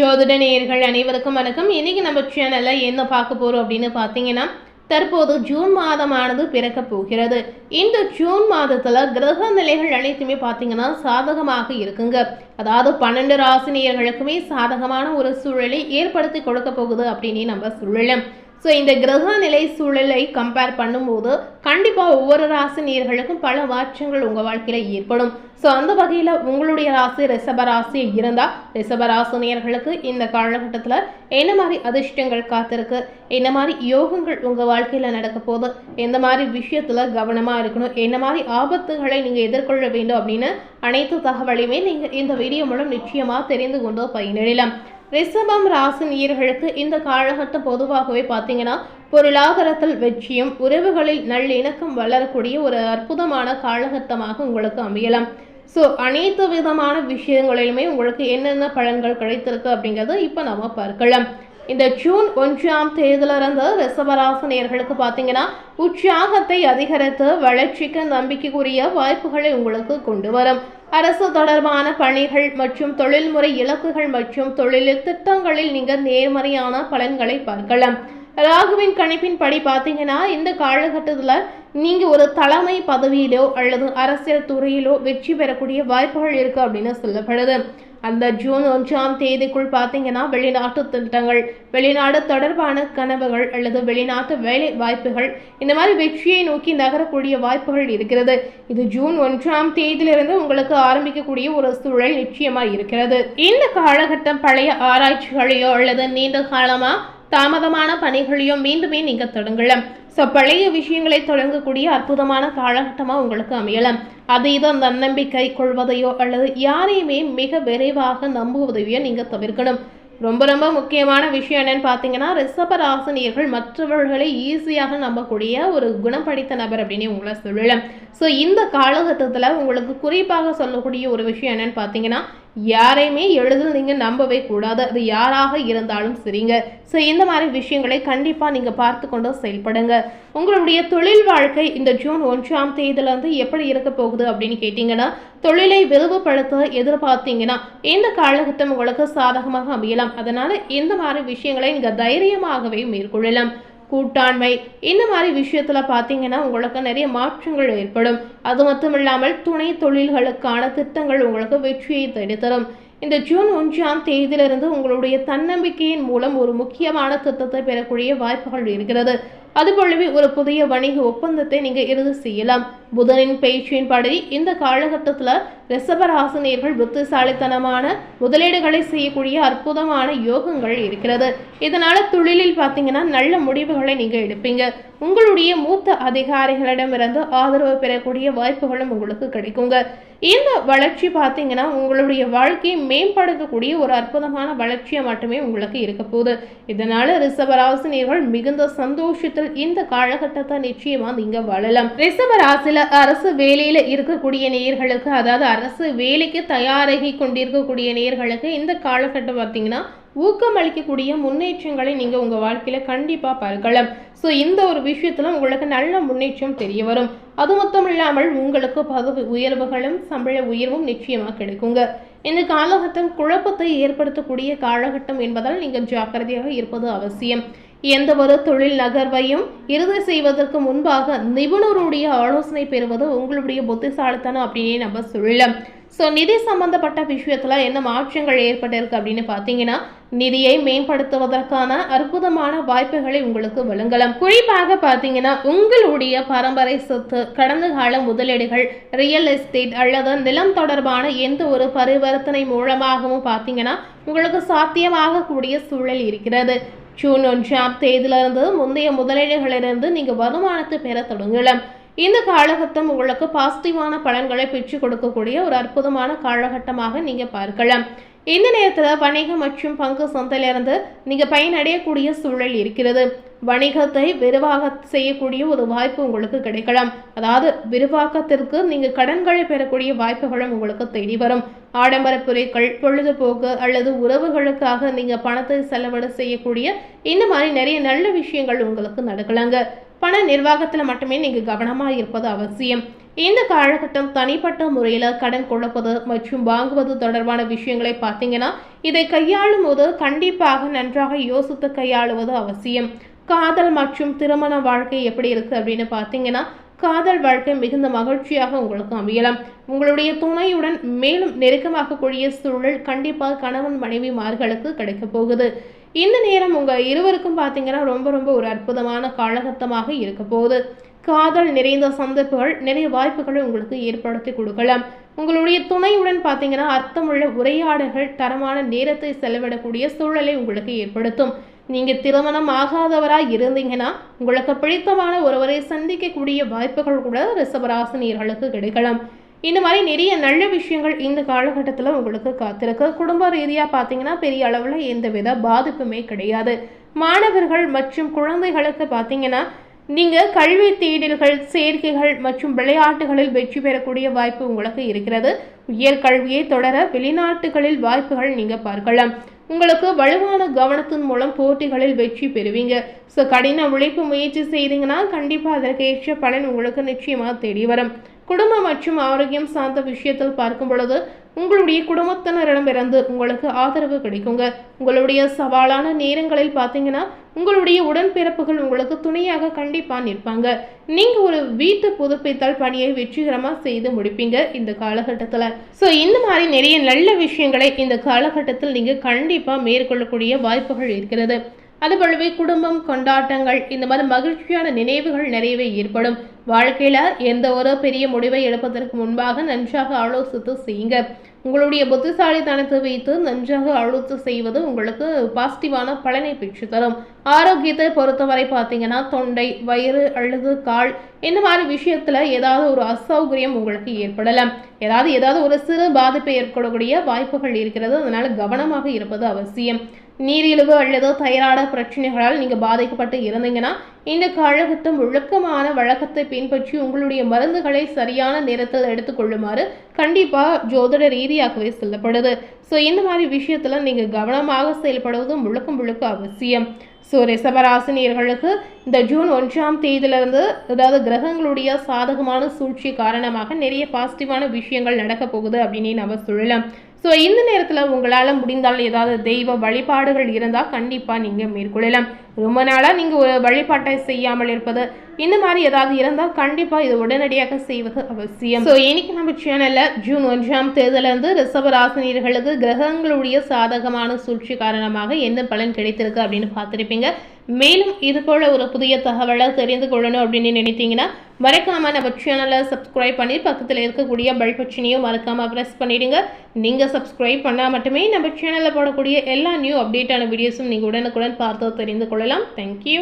ஜோதிட நேயர்கள் அனைவருக்கும் வணக்கம். இன்னைக்கு நம்ம சேனல்ல என்ன பார்க்க போறோம் அப்படின்னு பார்த்தீங்கன்னா, தற்போது ஜூன் மாதமானது பிறக்க போகிறது. இந்த ஜூன் மாதத்துல கிரக நிலைகள் அனைத்துமே பார்த்தீங்கன்னா சாதகமாக இருக்குங்க. அதாவது 12 ராசினியர்களுக்குமே சாதகமான ஒரு சூழலை ஏற்படுத்தி கொடுக்க போகுது அப்படின்னு நம்ம சொல்லலாம். ஸோ இந்த கிரக நிலை சூழலை கம்பேர் பண்ணும்போது கண்டிப்பாக ஒவ்வொரு ராசினியர்களுக்கும் பல மாற்றங்கள் உங்கள் வாழ்க்கையில் ஏற்படும். ஸோ அந்த வகையில் உங்களுடைய ராசி ரிஷபராசி இருந்தால் ரிஷபராசினியர்களுக்கு இந்த காலகட்டத்தில் என்ன மாதிரி அதிர்ஷ்டங்கள் காத்திருக்கு, என்ன மாதிரி யோகங்கள் உங்கள் வாழ்க்கையில் நடக்க போகுது, எந்த மாதிரி விஷயத்தில் கவனமாக இருக்கணும், என்ன மாதிரி ஆபத்துகளை நீங்கள் எதிர்கொள்ள வேண்டும் அப்படின்னு அனைத்து தகவலையுமே நீங்கள் இந்த வீடியோ மூலம் நிச்சயமாக தெரிந்து கொண்டு பயனிடலாம். ரிஷபம் ராசினியர்களுக்கு இந்த காலகட்டம் பொதுவாகவே பார்த்தீங்கன்னா பொருளாதாரத்தில் வெற்றியும் உறவுகளில் நல்லிணக்கம் வளரக்கூடிய ஒரு அற்புதமான காலகட்டமாக உங்களுக்கு அமையலாம். ஸோ அனைத்து விதமான விஷயங்களிலுமே உங்களுக்கு என்னென்ன பலன்கள் கிடைத்திருக்கு அப்படிங்கிறத இப்போ நம்ம பார்க்கலாம். இந்த ஜூன் 1ஆம் தேதியிலிருந்து ரிஷபராசினியர்களுக்கு பார்த்தீங்கன்னா உற்சாகத்தை அதிகரித்து வளர்ச்சிக்கு நம்பிக்கைக்குரிய வாய்ப்புகளை உங்களுக்கு கொண்டு வரும். அரசு தொடர்பான பணிகள் மற்றும் தொழில்முறை இலக்குகள் மற்றும் தொழில் திட்டங்களில் நீங்கள் நேர்மறையான பலன்களை பார்க்கலாம். ராகுவின் கணிப்பின் படி பார்த்தீங்கன்னா இந்த காலகட்டத்தில் நீங்கள் ஒரு தலைமை பதவியிலோ அல்லது அரசியல் துறையிலோ வெற்றி பெறக்கூடிய வாய்ப்புகள் இருக்குது அப்படின்னு சொல்லப்படுது. அந்த ஜூன் 1ஆம் தேதிக்குள் பார்த்தீங்கன்னா வெளிநாட்டு திட்டங்கள், வெளிநாடு தொடர்பான கனவுகள் அல்லது வெளிநாட்டு வேலை வாய்ப்புகள் இந்த மாதிரி வெற்றியை நோக்கி நகரக்கூடிய வாய்ப்புகள் இருக்கிறது. இது ஜூன் 1ஆம் தேதியிலிருந்து உங்களுக்கு ஆரம்பிக்கக்கூடிய ஒரு சூழல் நிச்சயமாக இருக்கிறது. இந்த காலகட்டம் பழைய ஆராய்ச்சிகளையோ அல்லது நீண்ட காலமாக தாமதமான பணிகளையோ மீண்டுமே நீங்கள் தொடங்கலாம். ஸோ பழைய விஷயங்களை தொடங்கக்கூடிய அற்புதமான காலகட்டமாக உங்களுக்கு அமையலாம். அதீத நன்னம்பிக்கை கொள்வதையோ அல்லது யாரையுமே மிக விரைவாக நம்புவதையோ நீங்கள் தவிர்க்கணும். ரொம்ப ரொம்ப முக்கியமான விஷயம் என்னன்னு பார்த்தீங்கன்னா ரிஷபராசினியர்கள் மற்றவர்களை ஈஸியாக நம்பக்கூடிய ஒரு குணம் படித்த நபர் அப்படின்னு உங்களை சொல்லலாம். ஸோ இந்த காலகட்டத்தில் உங்களுக்கு குறிப்பாக சொல்லக்கூடிய ஒரு விஷயம் என்னன்னு பார்த்தீங்கன்னா யாரையுமே எளிதில் நீங்கள் நம்பவே கூடாது, அது யாராக இருந்தாலும் சரிங்க. ஸோ இந்த மாதிரி விஷயங்களை கண்டிப்பாக நீங்கள் பார்த்து கொண்டு செயல்படுங்க. உங்களுடைய தொழில் வாழ்க்கை இந்த ஜூன் 1ஆம் தேதியிலிருந்து எப்படி இருக்க போகுது அப்படின்னு கேட்டிங்கன்னா தொழிலை விரிவுபடுத்த எதிர்பார்த்தீங்கன்னா இந்த காலகட்டம் உங்களுக்கு சாதகமாக அமையலாம். அதனால் இந்த மாதிரி விஷயங்களை நீங்கள் தைரியமாகவே மேற்கொள்ளலாம். கூட்டாண்மை இந்த மாதிரி விஷயத்தில் பார்த்தீங்கன்னா உங்களுக்கு நிறைய மாற்றங்கள் ஏற்படும். அது மட்டும் இல்லாமல் துணை தொழில்களுக்கான திட்டங்கள் உங்களுக்கு வெற்றியை தேடித்தரும். இந்த ஜூன் 1ஆம் தேதியிலிருந்து உங்களுடைய தன்னம்பிக்கையின் மூலம் ஒரு முக்கியமான திட்டத்தை பெறக்கூடிய வாய்ப்புகள் இருக்கிறது. அதுபோலவே ஒரு புதிய வணிக ஒப்பந்தத்தை நீங்கள் இறுதி செய்யலாம். புதனின் பேச்சின் படி இந்த காலகட்டத்தில் ரிஷபராசினியர்கள் புத்திசாலித்தனமான முதலீடுகளை செய்யக்கூடிய அற்புதமான யோகங்கள் இருக்கிறது. இதனால் தொழிலில் பார்த்தீங்கன்னா நல்ல முடிவுகளை நீங்கள் எடுப்பீங்க. உங்களுடைய மூத்த அதிகாரிகளிடமிருந்து ஆதரவு பெறக்கூடிய வாய்ப்புகளும் உங்களுக்கு கிடைக்குங்க. இந்த வளர்ச்சி பார்த்தீங்கன்னா உங்களுடைய வாழ்க்கையை மேம்படுத்தக்கூடிய ஒரு அற்புதமான வளர்ச்சியை மட்டுமே உங்களுக்கு இருக்க போகுது. இதனால ரிஷபராசினியர்கள் மிகுந்த சந்தோஷத்தில் இந்த காலகட்டத்தை நிச்சயமா நீங்க வாழலாம். ரிஷபராசில அரசு வேலையில இருக்கக்கூடிய நேயர்களுக்கு, அதாவது அரசு வேலைக்கு தயாராகி கொண்டிருக்கக்கூடிய நேயர்களுக்கு இந்த காலகட்டம் பார்த்தீங்கன்னா ஊக்கமளிக்கக்கூடிய முன்னேற்றங்களை நீங்க உங்க வாழ்க்கையில கண்டிப்பா பார்க்கலாம். ஸோ இந்த ஒரு விஷயத்துல உங்களுக்கு நல்ல முன்னேற்றம் தெரிய வரும். அது மட்டும் இல்லாமல் உங்களுக்கு பதவி உயர்வுகளும் சம்பள உயர்வும் நிச்சயமா கிடைக்குங்க. இந்த காலகட்டம் குழப்பத்தை ஏற்படுத்தக்கூடிய காலகட்டம் என்பதால் நீங்கள் ஜாக்கிரதையாக இருப்பது அவசியம். எந்த ஒரு தொழில் நகர்வையும் இறுதி செய்வதற்கு முன்பாக நிபுணருடைய ஆலோசனை பெறுவது உங்களுடைய புத்திசாலித்தனம் அப்படின்னு நம்ம சொல்லலாம். ஸோ நிதி சம்பந்தப்பட்ட விஷயத்தில் என்ன மாற்றங்கள் ஏற்பட்டிருக்கு அப்படின்னு பார்த்தீங்கன்னா நிதியை மேம்படுத்துவதற்கான அற்புதமான வாய்ப்புகளை உங்களுக்கு வழங்கலாம். குறிப்பாக பார்த்தீங்கன்னா உங்களுடைய பரம்பரை சொத்து, கடந்த கால முதலீடுகள், ரியல் எஸ்டேட் அல்லது நிலம் தொடர்பான எந்த ஒரு பரிவர்த்தனை மூலமாகவும் பார்த்தீங்கன்னா உங்களுக்கு சாத்தியமாக கூடிய சூழல் இருக்கிறது. ஜூன் 1ஆம் தேதியிலிருந்து முந்தைய முதலீடுகளிலிருந்து நீங்கள் வருமானத்தை பெற தொடங்கலாம். இந்த காலகட்டம் உங்களுக்கு பாசிட்டிவான பலன்களை பெற்றுக் கொடுக்கக்கூடிய ஒரு அற்புதமான காலகட்டமாக நீங்கள் பார்க்கலாம். இந்த நேரத்தில் வணிகம் மற்றும் பங்கு சந்தையிலிருந்து நீங்கள் பயனடையக்கூடிய சூழல் இருக்கிறது. வணிகத்தை விரிவாக செய்யக்கூடிய ஒரு வாய்ப்பு உங்களுக்கு கிடைக்கலாம். அதாவது விரிவாக்கத்திற்கு நீங்கள் கடன்களை பெறக்கூடிய வாய்ப்புகளும் உங்களுக்கு தேடி வரும். ஆடம்பர பொருட்கள், பொழுதுபோக்கு அல்லது உறவுகளுக்காக நீங்கள் பணத்தை செலவிட செய்யக்கூடிய இந்த மாதிரி நிறைய நல்ல விஷயங்கள் உங்களுக்கு நடக்கலாங்க. பண நிர்வாகத்தில் மட்டுமே நீங்கள் கவனமாக இருப்பது அவசியம். இந்த காலகட்டம் தனிப்பட்ட முறையில் கடன் கொடுப்பது மற்றும் வாங்குவது தொடர்பான விஷயங்களை பார்த்தீங்கன்னா இதை கையாளும் போது கண்டிப்பாக நன்றாக யோசித்து கையாளுவது அவசியம். காதல் மற்றும் திருமண வாழ்க்கை எப்படி இருக்கு அப்படின்னு பார்த்தீங்கன்னா காதல் வாழ்க்கை மிகுந்த மகிழ்ச்சியாக உங்களுக்கு அமையலாம். உங்களுடைய துணையுடன் மேலும் நெருக்கமாகக்கூடிய சூழல் கண்டிப்பாக கணவன் மனைவிமார்களுக்கு கிடைக்க போகுது. இந்த நேரம் உங்க இருவருக்கும் பார்த்தீங்கன்னா ரொம்ப ஒரு அற்புதமான காலகட்டமாக இருக்க போகுது. காதல் நிறைந்த சந்தர்ப்பங்கள் நிறைய வாய்ப்புகளை உங்களுக்கு ஏற்படுத்தி கொடுக்கலாம். உங்களுடைய துணையுடன் பார்த்தீங்கன்னா அர்த்தமுள்ள உரையாடல்கள் தரமான நேரத்தை செலவிடக்கூடிய சூழலை உங்களுக்கு ஏற்படுத்தும். நீங்க திருமணம் ஆகாதவராய் இருந்தீங்கன்னா உங்களுக்கு பிடித்தமான ஒருவரை சந்திக்கக்கூடிய வாய்ப்புகள் கூட ரிஷபராசினியர்களுக்கு கிடைக்கலாம். இந்த மாதிரி நிறைய நல்ல விஷயங்கள் இந்த காலகட்டத்தில் உங்களுக்கு காத்திருக்கு. குடும்ப ரீதியாக பார்த்தீங்கன்னா பெரிய அளவில் எந்தவித பாதிப்புமே கிடையாது. மாணவர்கள் மற்றும் குழந்தைகளுக்கு பார்த்தீங்கன்னா நீங்கள் கல்வி தேடல்கள் சேர்க்கைகள் மற்றும் விளையாட்டுகளில் வெற்றி பெறக்கூடிய வாய்ப்பு உங்களுக்கு இருக்கிறது. உயர்கல்வியை தொடர வெளிநாட்டுகளில் வாய்ப்புகள் நீங்கள் பார்க்கலாம். உங்களுக்கு வலுவான கவனத்தின் மூலம் போட்டிகளில் வெற்றி பெறுவீங்க. ஸோ கடின உழைப்பு முயற்சி செய்தீங்கன்னா கண்டிப்பாக அதற்கேற்ற பலன் உங்களுக்கு நிச்சயமாக தேடி வரும். குடும்பம் மற்றும் ஆரோக்கியம் சார்ந்த விஷயத்தில் பார்க்கும் பொழுது உங்களுடைய குடும்பத்தினரிடமிருந்து உங்களுக்கு ஆதரவு கிடைக்குங்க. உங்களுடைய சவாலான நேரங்களில் பார்த்தீங்கன்னா உங்களுடைய உடன்பிறப்புகள் உங்களுக்கு துணையாக கண்டிப்பாக நிற்பாங்க. நீங்கள் ஒரு வீட்டு புதுப்பித்தல் பணியை வெற்றிகரமாக செய்து முடிப்பீங்க இந்த காலகட்டத்தில். ஸோ இந்த மாதிரி நிறைய நல்ல விஷயங்களை இந்த காலகட்டத்தில் நீங்கள் கண்டிப்பாக மேற்கொள்ளக்கூடிய வாய்ப்புகள் இருக்கிறது. அதுபோலவே குடும்பம் கொண்டாட்டங்கள் இந்த மாதிரி மகிழ்ச்சியான நினைவுகள் நிறையவே ஏற்படும். வாழ்க்கையில் எந்த ஒரு பெரிய முடிவை எடுப்பதற்கு முன்பாக நன்றாக ஆலோசித்து செய்யுங்க. உங்களுடைய புத்திசாலித்தனத்தை வைத்து நன்றாக ஆலோசித்து செய்வது உங்களுக்கு பாசிட்டிவான பலனை பெற்றுத்தரும். ஆரோக்கியத்தை பொறுத்தவரை பார்த்தீங்கன்னா தொண்டை, வயிறு அல்லது கால் இந்த மாதிரி விஷயத்தில் ஏதாவது ஒரு அசௌகரியம் உங்களுக்கு ஏற்படலாம். ஏதாவது ஒரு சிறு பாதிப்பை ஏற்படக்கூடிய வாய்ப்புகள் இருக்கிறது. அதனால் கவனமாக இருப்பது அவசியம். நீரிழிவு அல்லது தைராய்டு பிரச்சனைகளால் நீங்கள் பாதிக்கப்பட்டு இருந்தீங்கன்னா இந்த காலகட்டம் ஒழுக்கமான வழக்கத்தை பின்பற்றி உங்களுடைய மருந்துகளை சரியான நேரத்தில் எடுத்துக்கொள்ளுமாறு கண்டிப்பாக ஜோதிட ரீதியாகவே சொல்லப்படுது. ஸோ இந்த மாதிரி விஷயத்தில் நீங்கள் கவனமாக செயல்படுவது முழுக்க அவசியம். ஸோ ரிஷபராசினியர்களுக்கு இந்த ஜூன் 1ஆம் தேதியிலிருந்து அதாவது கிரகங்களுடைய சாதகமான சூழ்ச்சி காரணமாக நிறைய பாசிட்டிவான விஷயங்கள் நடக்க போகுது அப்படின்னு நம்ம சொல்லலாம். ஸோ இந்த நேரத்தில் உங்களால் முடிந்தால் ஏதாவது தெய்வ வழிபாடுகள் இருந்தால் கண்டிப்பாக நீங்கள் மேற்கொள்ளலாம். ரொம்ப நாளாக நீங்கள் ஒரு வழிபாட்டை செய்யாமல் இருப்பது இந்த மாதிரி ஏதாவது இருந்தால் கண்டிப்பாக இது உடனடியாக செய்வது அவசியம். ஸோ இன்னைக்கு நம்ம சேனலில் ஜூன் 1ஆம் தேதியிலிருந்து ரிஷபராசினியர்களுக்கு கிரகங்களுடைய சாதகமான சூழ்ச்சி காரணமாக என்ன பலன் கிடைத்திருக்கு அப்படின்னு பார்த்துருப்பீங்க. மேலும் இது போல ஒரு புதிய தகவலை தெரிந்து கொள்ளணும் அப்படின்னு நினைத்தீங்கன்னா மறக்காம நம்ம சேனலை சப்ஸ்கிரைப் பண்ணி பக்கத்தில் இருக்கக்கூடிய பெல் பட்டனையும் மறக்காம ப்ரெஸ் பண்ணிடுங்க. நீங்கள் சப்ஸ்கிரைப் பண்ணால் மட்டுமே நம்ம சேனலில் போடக்கூடிய எல்லா நியூ அப்டேட்டான வீடியோஸும் நீங்கள் உடனுக்குடன் பார்த்து தெரிந்து கொள்ளலாம். தேங்க்யூ.